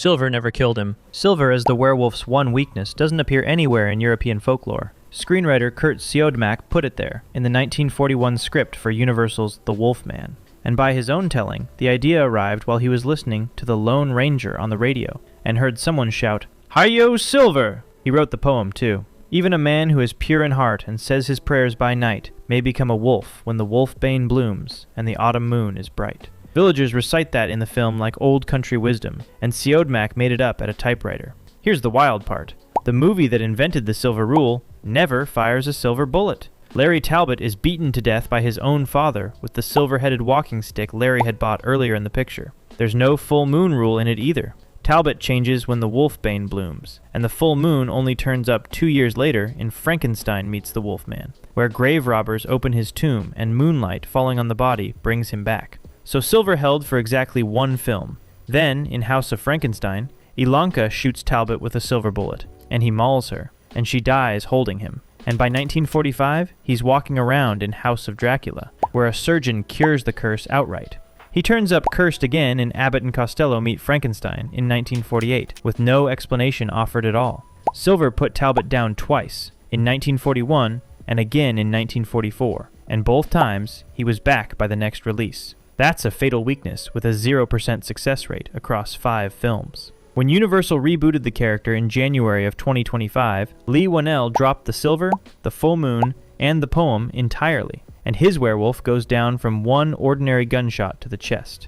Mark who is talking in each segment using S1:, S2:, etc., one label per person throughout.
S1: Silver never killed him. Silver, as the werewolf's one weakness, doesn't appear anywhere in European folklore. Screenwriter Kurt Siodmak put it there in the 1941 script for Universal's The Wolfman. And by his own telling, the idea arrived while he was listening to the Lone Ranger on the radio and heard someone shout, "Hi-yo, Silver!" He wrote the poem, too. Even a man who is pure in heart and says his prayers by night may become a wolf when the wolfbane blooms and the autumn moon is bright. Villagers recite that in the film like old country wisdom, and Siodmak made it up at a typewriter. Here's the wild part. The movie that invented the silver rule never fires a silver bullet. Larry Talbot is beaten to death by his own father with the silver-headed walking stick Larry had bought earlier in the picture. There's no full moon rule in it either. Talbot changes when the wolfbane blooms, and the full moon only turns up 2 years later in Frankenstein Meets the Wolfman, where grave robbers open his tomb and moonlight falling on the body brings him back. So Silver held for exactly one film. Then, in House of Frankenstein, Ilanka shoots Talbot with a silver bullet, and he mauls her, and she dies holding him. And by 1945, he's walking around in House of Dracula, where a surgeon cures the curse outright. He turns up cursed again in Abbott and Costello Meet Frankenstein in 1948, with no explanation offered at all. Silver put Talbot down twice, in 1941 and again in 1944, and both times he was back by the next release. That's a fatal weakness with a 0% success rate across 5 films. When Universal rebooted the character in January of 2025, Lee Whannell dropped the silver, the full moon, and the poem entirely, and his werewolf goes down from one ordinary gunshot to the chest.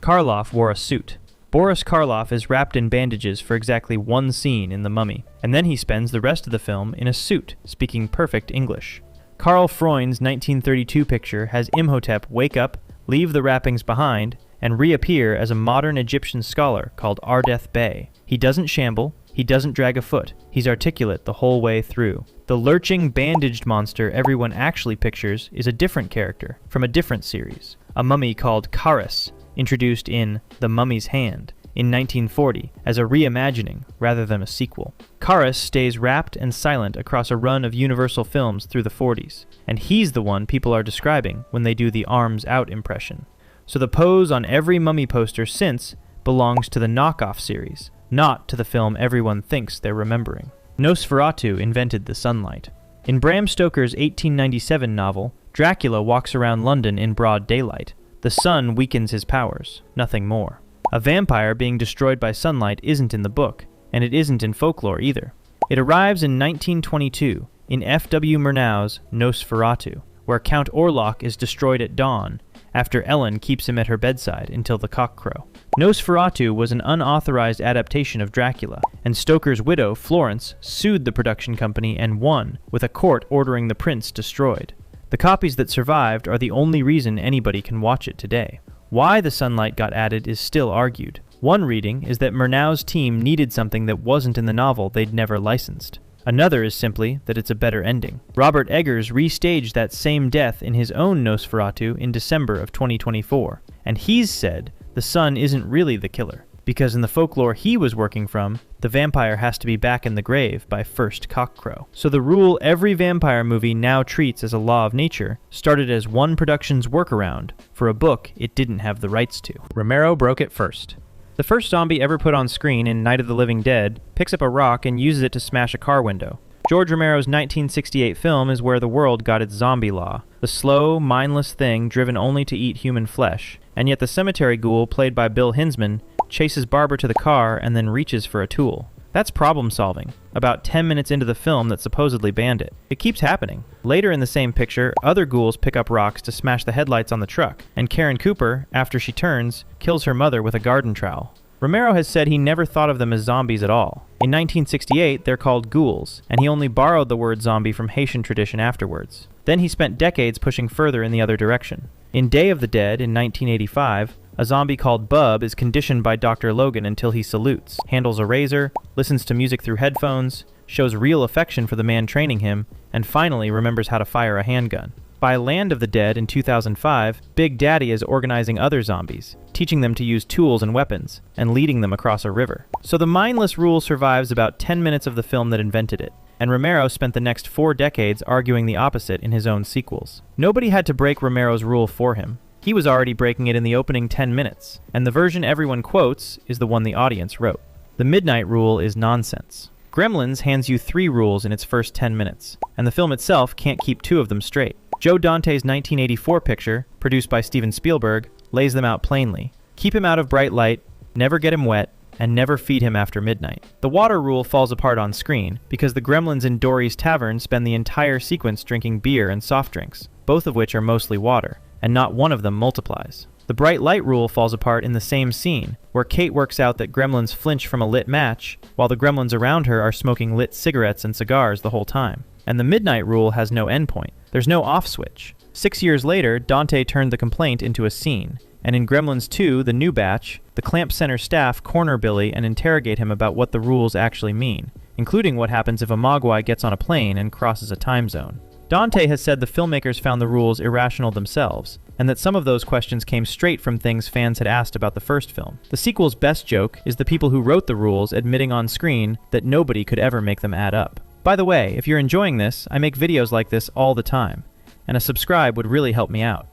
S1: Karloff wore a suit. Boris Karloff is wrapped in bandages for exactly one scene in The Mummy, and then he spends the rest of the film in a suit, speaking perfect English. Karl Freund's 1932 picture has Imhotep wake up, leave the wrappings behind, and reappear as a modern Egyptian scholar called Ardeth Bey. He doesn't shamble, he doesn't drag a foot, he's articulate the whole way through. The lurching, bandaged monster everyone actually pictures is a different character from a different series, a mummy called Karis, introduced in The Mummy's Hand in 1940 as a reimagining rather than a sequel. Karis stays wrapped and silent across a run of Universal films through the 40s, and he's the one people are describing when they do the arms out impression. So the pose on every mummy poster since belongs to the knockoff series, not to the film everyone thinks they're remembering. Nosferatu invented the sunlight. In Bram Stoker's 1897 novel, Dracula walks around London in broad daylight. The sun weakens his powers, nothing more. A vampire being destroyed by sunlight isn't in the book, and it isn't in folklore either. It arrives in 1922 in F.W. Murnau's Nosferatu, where Count Orlok is destroyed at dawn, after Ellen keeps him at her bedside until the cock crow. Nosferatu was an unauthorized adaptation of Dracula, and Stoker's widow, Florence, sued the production company and won, with a court ordering the prints destroyed. The copies that survived are the only reason anybody can watch it today. Why the sunlight got added is still argued. One reading is that Murnau's team needed something that wasn't in the novel they'd never licensed. Another is simply that it's a better ending. Robert Eggers restaged that same death in his own Nosferatu in December of 2024, and he's said the sun isn't really the killer, because in the folklore he was working from, the vampire has to be back in the grave by first cockcrow. So the rule every vampire movie now treats as a law of nature started as one production's workaround for a book it didn't have the rights to. Romero broke it first. The first zombie ever put on screen in Night of the Living Dead picks up a rock and uses it to smash a car window. George Romero's 1968 film is where the world got its zombie law, the slow, mindless thing driven only to eat human flesh, and yet the cemetery ghoul, played by Bill Hinsman, chases Barbara to the car and then reaches for a tool. That's problem solving, about 10 minutes into the film that supposedly banned it. It keeps happening. Later in the same picture, other ghouls pick up rocks to smash the headlights on the truck, and Karen Cooper, after she turns, kills her mother with a garden trowel. Romero has said he never thought of them as zombies at all. In 1968, they're called ghouls, and he only borrowed the word zombie from Haitian tradition afterwards. Then he spent decades pushing further in the other direction. In Day of the Dead in 1985, a zombie called Bub is conditioned by Dr. Logan until he salutes, handles a razor, listens to music through headphones, shows real affection for the man training him, and finally remembers how to fire a handgun. By Land of the Dead in 2005, Big Daddy is organizing other zombies, teaching them to use tools and weapons, and leading them across a river. So the mindless rule survives about 10 minutes of the film that invented it, and Romero spent the next 4 decades arguing the opposite in his own sequels. Nobody had to break Romero's rule for him. He was already breaking it in the opening 10 minutes, and the version everyone quotes is the one the audience wrote. The midnight rule is nonsense. Gremlins hands you 3 rules in its first 10 minutes, and the film itself can't keep 2 of them straight. Joe Dante's 1984 picture, produced by Steven Spielberg, lays them out plainly. Keep him out of bright light, never get him wet, and never feed him after midnight. The water rule falls apart on screen because the gremlins in Dory's tavern spend the entire sequence drinking beer and soft drinks, both of which are mostly water, and not one of them multiplies. The bright light rule falls apart in the same scene, where Kate works out that gremlins flinch from a lit match, while the gremlins around her are smoking lit cigarettes and cigars the whole time. And the midnight rule has no endpoint. There's no off switch. 6 years later, Dante turned the complaint into a scene, and in Gremlins 2, the new batch, the Clamp Center staff corner Billy and interrogate him about what the rules actually mean, including what happens if a Mogwai gets on a plane and crosses a time zone. Dante has said the filmmakers found the rules irrational themselves, and that some of those questions came straight from things fans had asked about the first film. The sequel's best joke is the people who wrote the rules admitting on screen that nobody could ever make them add up. By the way, if you're enjoying this, I make videos like this all the time, and a subscribe would really help me out.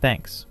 S1: Thanks.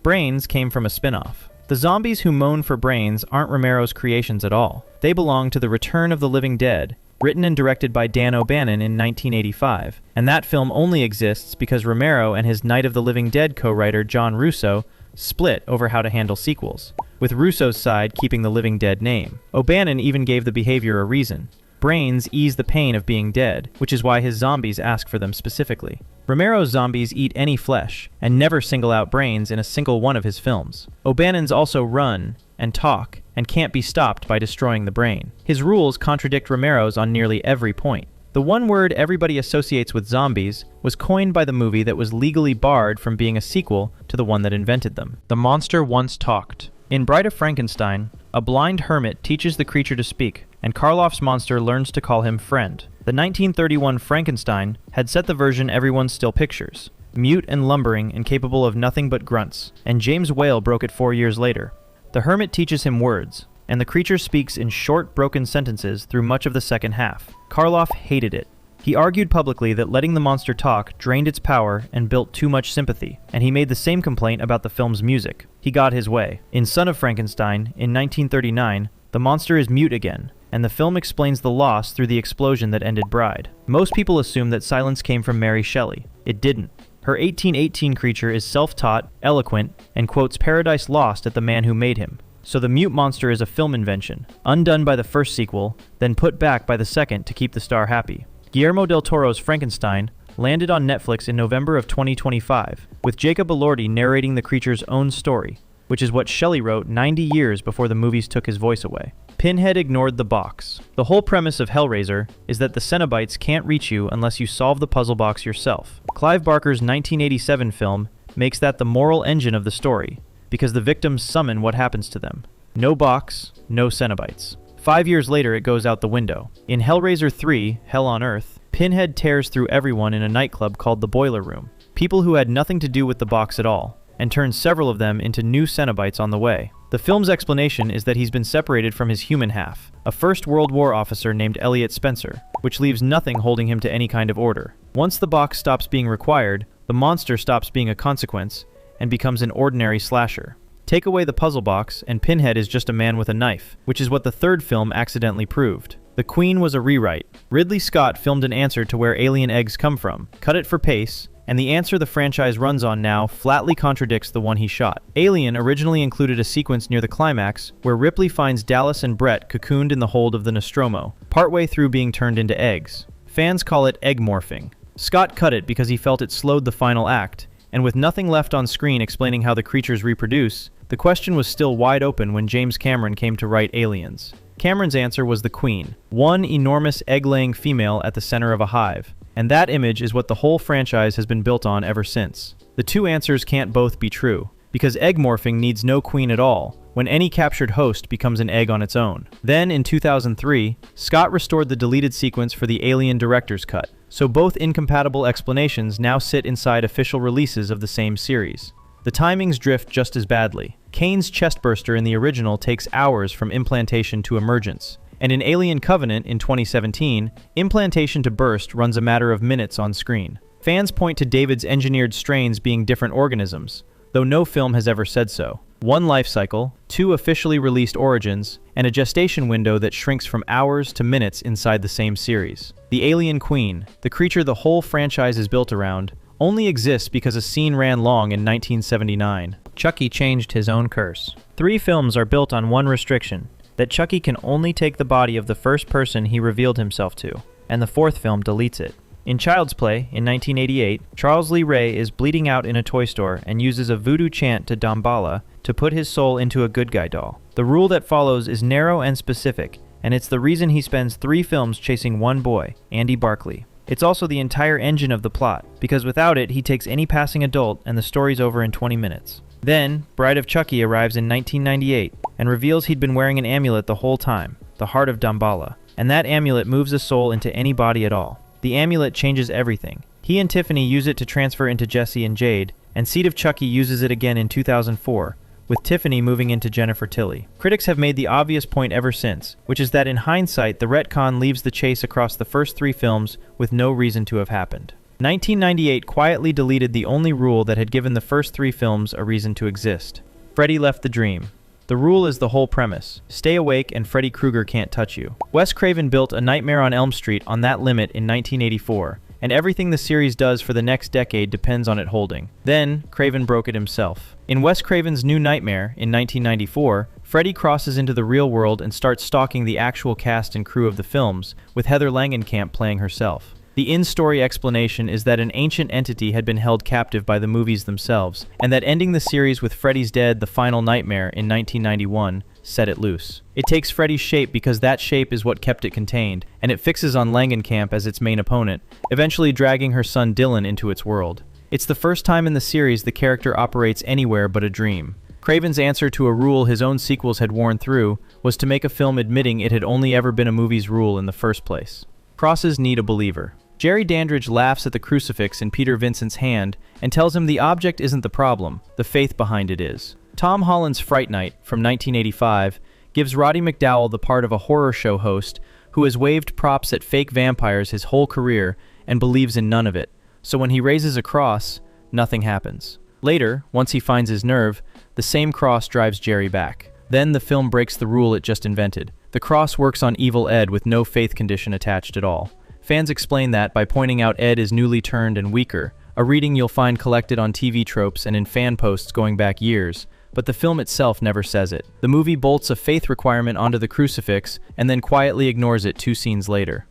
S1: Brains came from a spin-off. The zombies who moan for brains aren't Romero's creations at all. They belong to The Return of the Living Dead, written and directed by Dan O'Bannon in 1985, and that film only exists because Romero and his Night of the Living Dead co-writer John Russo split over how to handle sequels, with Russo's side keeping the Living Dead name. O'Bannon even gave the behavior a reason. Brains ease the pain of being dead, which is why his zombies ask for them specifically. Romero's zombies eat any flesh, and never single out brains in a single one of his films. O'Bannon's also run and talk, and can't be stopped by destroying the brain. His rules contradict Romero's on nearly every point. The one word everybody associates with zombies was coined by the movie that was legally barred from being a sequel to the one that invented them. The monster once talked. In Bride of Frankenstein, a blind hermit teaches the creature to speak, and Karloff's monster learns to call him friend. The 1931 Frankenstein had set the version everyone still pictures, mute and lumbering and capable of nothing but grunts, and James Whale broke it 4 years later. The hermit teaches him words, and the creature speaks in short, broken sentences through much of the second half. Karloff hated it. He argued publicly that letting the monster talk drained its power and built too much sympathy, and he made the same complaint about the film's music. He got his way. In Son of Frankenstein, in 1939, the monster is mute again, and the film explains the loss through the explosion that ended Bride. Most people assume that silence came from Mary Shelley. It didn't. Her 1818 creature is self-taught, eloquent, and quotes Paradise Lost at the man who made him. So the mute monster is a film invention, undone by the first sequel, then put back by the second to keep the star happy. Guillermo del Toro's Frankenstein landed on Netflix in November of 2025, with Jacob Elordi narrating the creature's own story, which is what Shelley wrote 90 years before the movies took his voice away. Pinhead Ignored The Box. The whole premise of Hellraiser is that the Cenobites can't reach you unless you solve the puzzle box yourself. Clive Barker's 1987 film makes that the moral engine of the story, because the victims summon what happens to them. No box, no Cenobites. 5 years later, it goes out the window. In Hellraiser 3, Hell on Earth, Pinhead tears through everyone in a nightclub called the Boiler Room, people who had nothing to do with the box at all, and turns several of them into new Cenobites on the way. The film's explanation is that he's been separated from his human half, a First World War officer named Elliot Spencer, which leaves nothing holding him to any kind of order. Once the box stops being required, the monster stops being a consequence and becomes an ordinary slasher. Take away the puzzle box, and Pinhead is just a man with a knife, which is what the third film accidentally proved. The Queen was a rewrite. Ridley Scott filmed an answer to where alien eggs come from, cut it for pace, and the answer the franchise runs on now flatly contradicts the one he shot. Alien originally included a sequence near the climax where Ripley finds Dallas and Brett cocooned in the hold of the Nostromo, partway through being turned into eggs. Fans call it egg morphing. Scott cut it because he felt it slowed the final act, and with nothing left on screen explaining how the creatures reproduce, the question was still wide open when James Cameron came to write Aliens. Cameron's answer was the Queen, one enormous egg-laying female at the center of a hive. And that image is what the whole franchise has been built on ever since. The two answers can't both be true, because egg morphing needs no queen at all, when any captured host becomes an egg on its own. Then, in 2003, Scott restored the deleted sequence for the Alien director's cut, so both incompatible explanations now sit inside official releases of the same series. The timings drift just as badly. Kane's chestburster in the original takes hours from implantation to emergence, and in Alien Covenant in 2017, implantation to burst runs a matter of minutes on screen. Fans point to David's engineered strains being different organisms, though no film has ever said so. One life cycle, 2 officially released origins, and a gestation window that shrinks from hours to minutes inside the same series. The Alien Queen, the creature the whole franchise is built around, only exists because a scene ran long in 1979. Chucky changed his own curse. 3 films are built on one restriction, that Chucky can only take the body of the first person he revealed himself to, and the 4th film deletes it. In Child's Play, in 1988, Charles Lee Ray is bleeding out in a toy store and uses a voodoo chant to Damballa to put his soul into a good guy doll. The rule that follows is narrow and specific, and it's the reason he spends 3 films chasing one boy, Andy Barkley. It's also the entire engine of the plot, because without it, he takes any passing adult and the story's over in 20 minutes. Then, Bride of Chucky arrives in 1998 and reveals he'd been wearing an amulet the whole time, the heart of Damballa, and that amulet moves a soul into any body at all. The amulet changes everything. He and Tiffany use it to transfer into Jesse and Jade, and Seed of Chucky uses it again in 2004, with Tiffany moving into Jennifer Tilly. Critics have made the obvious point ever since, which is that in hindsight, the retcon leaves the chase across the first 3 films with no reason to have happened. 1998 quietly deleted the only rule that had given the first 3 films a reason to exist. Freddy left the dream. The rule is the whole premise. Stay awake and Freddy Krueger can't touch you. Wes Craven built A Nightmare on Elm Street on that limit in 1984, and everything the series does for the next decade depends on it holding. Then, Craven broke it himself. In Wes Craven's New Nightmare, in 1994, Freddy crosses into the real world and starts stalking the actual cast and crew of the films, with Heather Langenkamp playing herself. The in-story explanation is that an ancient entity had been held captive by the movies themselves, and that ending the series with Freddy's Dead: The Final Nightmare in 1991 set it loose. It takes Freddy's shape because that shape is what kept it contained, and it fixes on Langenkamp as its main opponent, eventually dragging her son Dylan into its world. It's the first time in the series the character operates anywhere but a dream. Craven's answer to a rule his own sequels had worn through was to make a film admitting it had only ever been a movie's rule in the first place. Crosses need a believer. Jerry Dandridge laughs at the crucifix in Peter Vincent's hand and tells him the object isn't the problem, the faith behind it is. Tom Holland's Fright Night, from 1985, gives Roddy McDowall the part of a horror show host who has waved props at fake vampires his whole career and believes in none of it, so when he raises a cross, nothing happens. Later, once he finds his nerve, the same cross drives Jerry back. Then the film breaks the rule it just invented. The cross works on Evil Ed with no faith condition attached at all. Fans explain that by pointing out Ed is newly turned and weaker, a reading you'll find collected on TV tropes and in fan posts going back years, but the film itself never says it. The movie bolts a faith requirement onto the crucifix and then quietly ignores it 2 scenes later.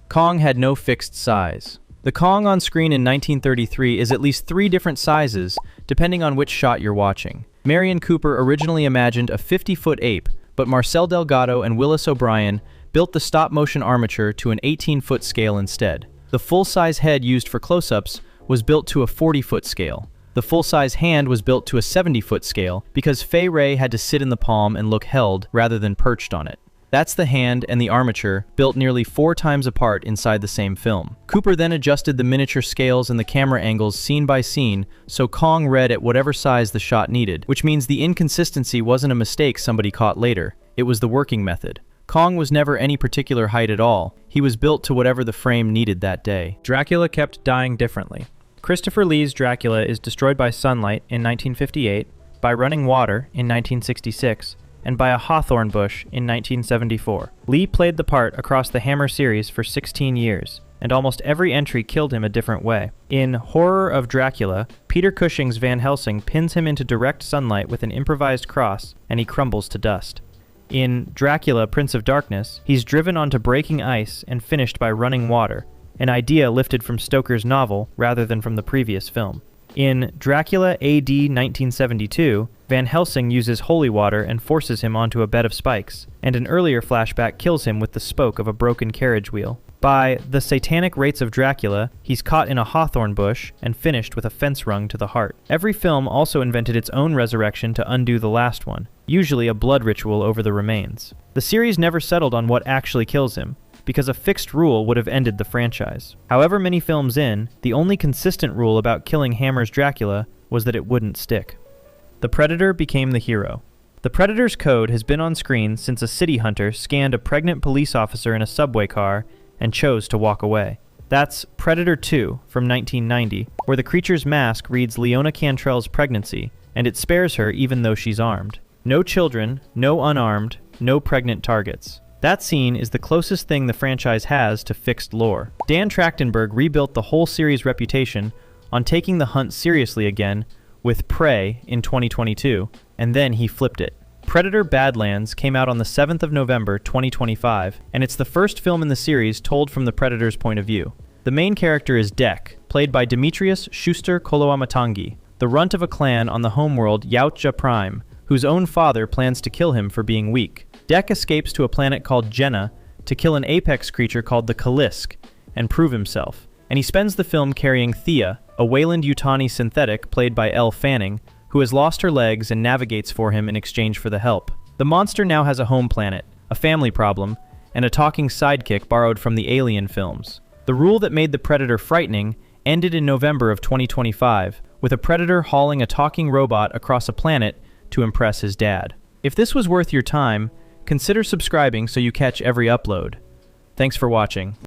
S1: Kong had no fixed size. The Kong on screen in 1933 is at least 3 different sizes, depending on which shot you're watching. Marion Cooper originally imagined a 50-foot ape, but Marcel Delgado and Willis O'Brien built the stop-motion armature to an 18-foot scale instead. The full-size head used for close-ups was built to a 40-foot scale. The full-size hand was built to a 70-foot scale because Fay Wray had to sit in the palm and look held rather than perched on it. That's the hand and the armature, built nearly 4 times apart inside the same film. Cooper then adjusted the miniature scales and the camera angles scene by scene so Kong read at whatever size the shot needed, which means the inconsistency wasn't a mistake somebody caught later. It was the working method. Kong was never any particular height at all. He was built to whatever the frame needed that day. Dracula kept dying differently. Christopher Lee's Dracula is destroyed by sunlight in 1958, by running water in 1966, and by a hawthorn bush in 1974. Lee played the part across the Hammer series for 16 years, and almost every entry killed him a different way. In Horror of Dracula, Peter Cushing's Van Helsing pins him into direct sunlight with an improvised cross, and he crumbles to dust. In Dracula, Prince of Darkness, he's driven onto breaking ice and finished by running water, an idea lifted from Stoker's novel rather than from the previous film. In Dracula AD 1972, Van Helsing uses holy water and forces him onto a bed of spikes, and an earlier flashback kills him with the spoke of a broken carriage wheel. By The Satanic Rites of Dracula, he's caught in a hawthorn bush and finished with a fence rung to the heart. Every film also invented its own resurrection to undo the last one, usually a blood ritual over the remains. The series never settled on what actually kills him, because a fixed rule would have ended the franchise. However many films in, the only consistent rule about killing Hammer's Dracula was that it wouldn't stick. The Predator became the hero. The Predator's code has been on screen since a city hunter scanned a pregnant police officer in a subway car and chose to walk away. That's Predator 2 from 1990, where the creature's mask reads Leona Cantrell's pregnancy, and it spares her even though she's armed. No children, no unarmed, no pregnant targets. That scene is the closest thing the franchise has to fixed lore. Dan Trachtenberg rebuilt the whole series' reputation on taking the hunt seriously again with Prey in 2022, and then he flipped it. Predator Badlands came out on the 7th of November 2025, and it's the first film in the series told from the Predator's point of view. The main character is Dek, played by Demetrius Schuster Koloamatangi, the runt of a clan on the homeworld Yautja Prime, whose own father plans to kill him for being weak. Dek escapes to a planet called Jenna to kill an apex creature called the Kalisk and prove himself, and he spends the film carrying Thea, a Wayland-Yutani synthetic played by Elle Fanning, who has lost her legs and navigates for him in exchange for the help. The monster now has a home planet, a family problem, and a talking sidekick borrowed from the Alien films. The rule that made the Predator frightening ended in November of 2025, with a Predator hauling a talking robot across a planet to impress his dad. If this was worth your time, consider subscribing so you catch every upload. Thanks for watching.